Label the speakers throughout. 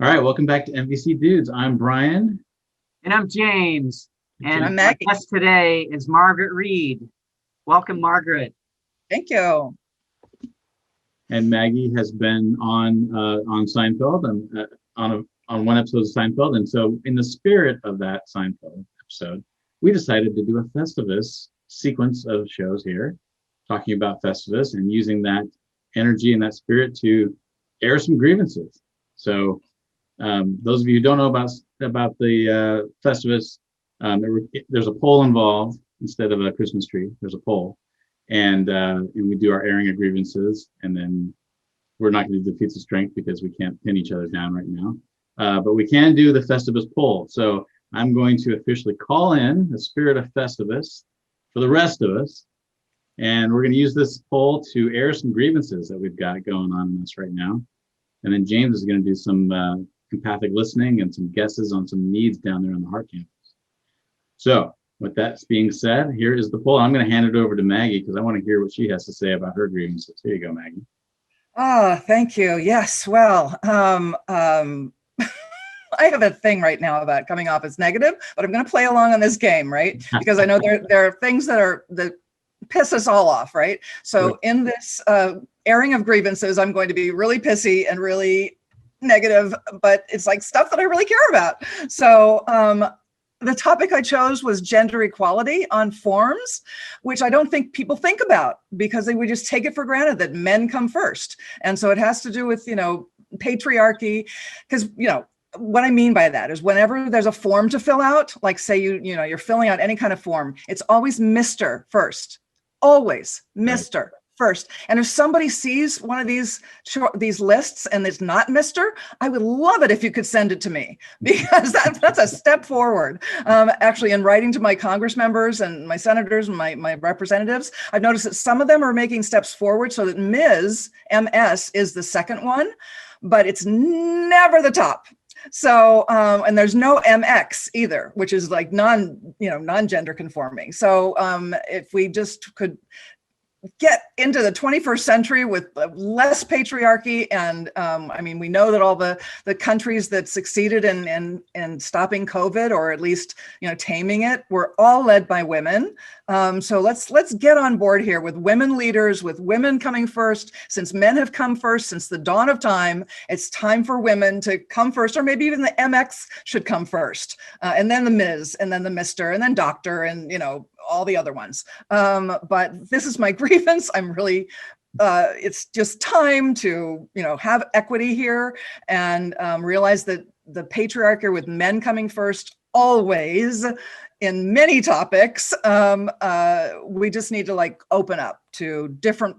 Speaker 1: All right, welcome back to NVC Dudes. I'm Brian.
Speaker 2: And I'm James. And
Speaker 3: I'm Maggie.
Speaker 2: our guest today is Margaret Reed. Welcome, Margaret.
Speaker 3: Thank you.
Speaker 1: And Maggie has been on Seinfeld and on one episode of Seinfeld. And so in the spirit of that Seinfeld episode, we decided to do a Festivus sequence of shows here, talking about Festivus and using that energy and that spirit to air some grievances. So those of you who don't know about the Festivus, there's a poll involved instead of a Christmas tree. There's a poll, and we do our airing of grievances, and then we're not going to do Feats of Strength because we can't pin each other down right now, but we can do the Festivus poll. So I'm going to officially call in the spirit of Festivus for the rest of us, and we're going to use this poll to air some grievances that we've got going on in us right now, and then James is going to do some empathic listening and some guesses on some needs down there on the Heart campus. So with that being said, here is the poll. I'm going to hand it over to Maggie because I want to hear what she has to say about her grievances. Here you go, Maggie.
Speaker 3: Thank you. Yes. Well, I have a thing right now about coming off as negative, but I'm going to play along on this game, right? Because I know there are things that piss us all off, right? So in this airing of grievances, I'm going to be really pissy and really negative, but it's like stuff that I really care about. So the topic I chose was gender equality on forms, which I don't think people think about because we just take it for granted that men come first. And so it has to do with, patriarchy, because, what I mean by that is whenever there's a form to fill out, like say you're filling out any kind of form, it's always Mr. first, always Mr. first. And if somebody sees one of these lists and it's not Mr., I would love it if you could send it to me, because that's a step forward. Actually, in writing to my Congress members and my senators and my representatives, I've noticed that some of them are making steps forward so that MS is the second one, but it's never the top. So, and there's no MX either, which is like non-gender conforming. So if we just could get into the 21st century with less patriarchy. And we know that all the countries that succeeded in stopping COVID, or at least, taming it, were all led by women. So let's get on board here with women leaders, with women coming first. Since men have come first since the dawn of time, it's time for women to come first, or maybe even the MX should come first, and then the Ms, and then the Mr, and then Doctor, and all the other ones. But this is my grievance. I'm really, it's just time to, have equity here and realize that the patriarchy with men coming first always in many topics, we just need to open up to different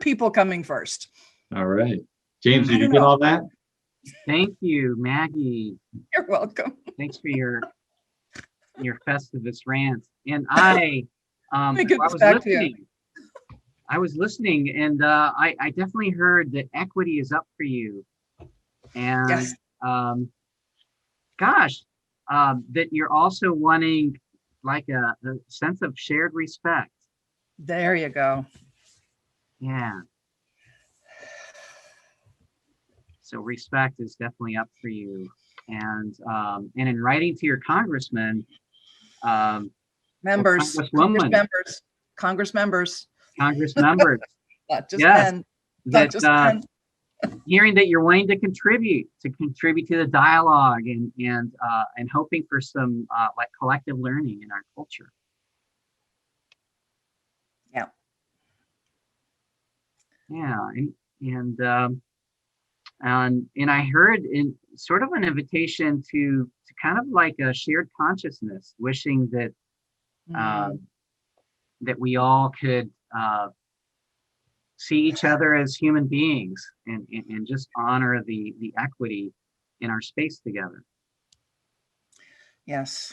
Speaker 3: people coming first.
Speaker 1: All right. James, did you get all that?
Speaker 2: Thank you, Maggie.
Speaker 3: You're welcome.
Speaker 2: Thanks for your Festivus rant. And I was listening, and I definitely heard that equity is up for you. And
Speaker 3: yes.
Speaker 2: That you're also wanting a sense of shared respect.
Speaker 3: There you go.
Speaker 2: Yeah. So respect is definitely up for you. And in writing to your congressman,
Speaker 3: Congress members, not just men, not just men.
Speaker 2: Hearing that you're wanting to contribute to the dialogue and hoping for some collective learning in our culture. And I heard in sort of an invitation to kind of like a shared consciousness, wishing that that we all could see each other as human beings and just honor the equity in our space together.
Speaker 3: Yes,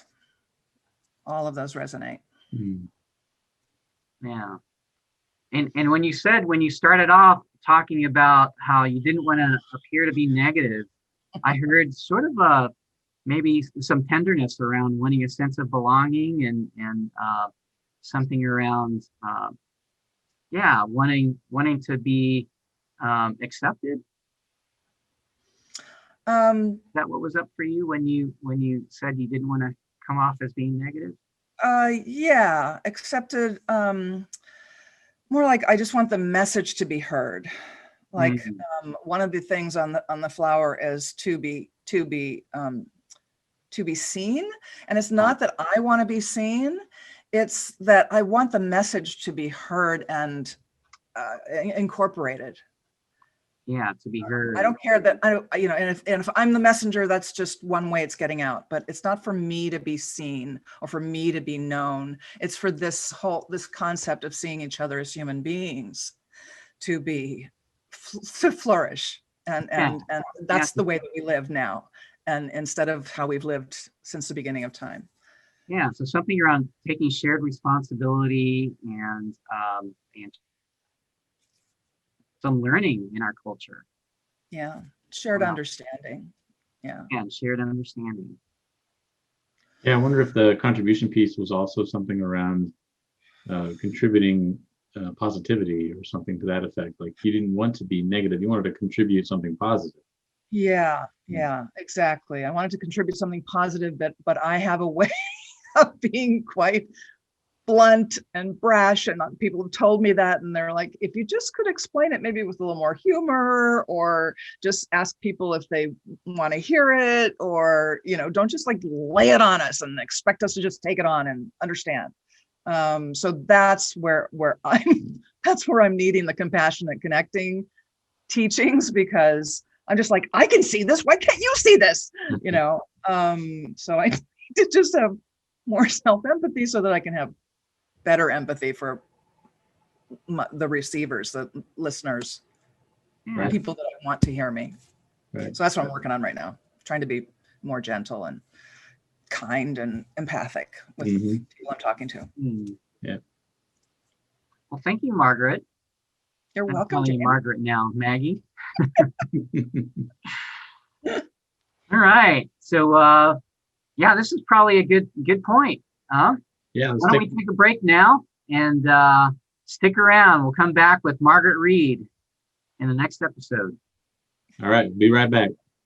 Speaker 3: all of those resonate.
Speaker 2: Yeah. And when you started off talking about how you didn't want to appear to be negative, I heard sort of maybe some tenderness around wanting a sense of belonging and something around wanting to be accepted. Is that what was up for you when you said you didn't want to come off as being negative?
Speaker 3: Yeah, accepted. More like I just want the message to be heard. Like one of the things on the flower is to be seen, and it's not that I want to be seen. It's that I want the message to be heard and incorporated.
Speaker 2: Yeah, to be heard.
Speaker 3: I don't care that and if I'm the messenger, that's just one way it's getting out. But it's not for me to be seen or for me to be known. It's for this concept of seeing each other as human beings to flourish, and that's the way that we live now, and instead of how we've lived since the beginning of time.
Speaker 2: Yeah, so something around taking shared responsibility and some learning in our culture.
Speaker 3: Yeah, shared understanding. Yeah.
Speaker 2: And shared understanding.
Speaker 1: Yeah, I wonder if the contribution piece was also something around contributing positivity or something to that effect. Like you didn't want to be negative, you wanted to contribute something positive.
Speaker 3: Yeah, exactly. I wanted to contribute something positive, but I have a way of being quite blunt and brash, and people have told me that, and they're like, if you just could explain it maybe with a little more humor, or just ask people if they want to hear it, or don't just like lay it on us and expect us to just take it on and understand. So that's where I'm needing the compassionate connecting teachings, because I'm just like, I can see this, why can't you see this? So I need to just have more self-empathy so that I can have better empathy for the receivers, the listeners,
Speaker 1: Right.
Speaker 3: people that want to hear me.
Speaker 1: Right.
Speaker 3: So that's what I'm working on right now, trying to be more gentle and kind and empathic with the people I'm talking to.
Speaker 1: Yeah.
Speaker 2: Well, thank you, Margaret.
Speaker 3: You're
Speaker 2: I'm
Speaker 3: welcome.
Speaker 2: calling you Margaret now, Maggie. All right. So, yeah, this is probably a good point.
Speaker 1: Yeah.
Speaker 2: Why don't we take a break now and stick around? We'll come back with Margaret Reed in the next episode.
Speaker 1: All right. Be right back.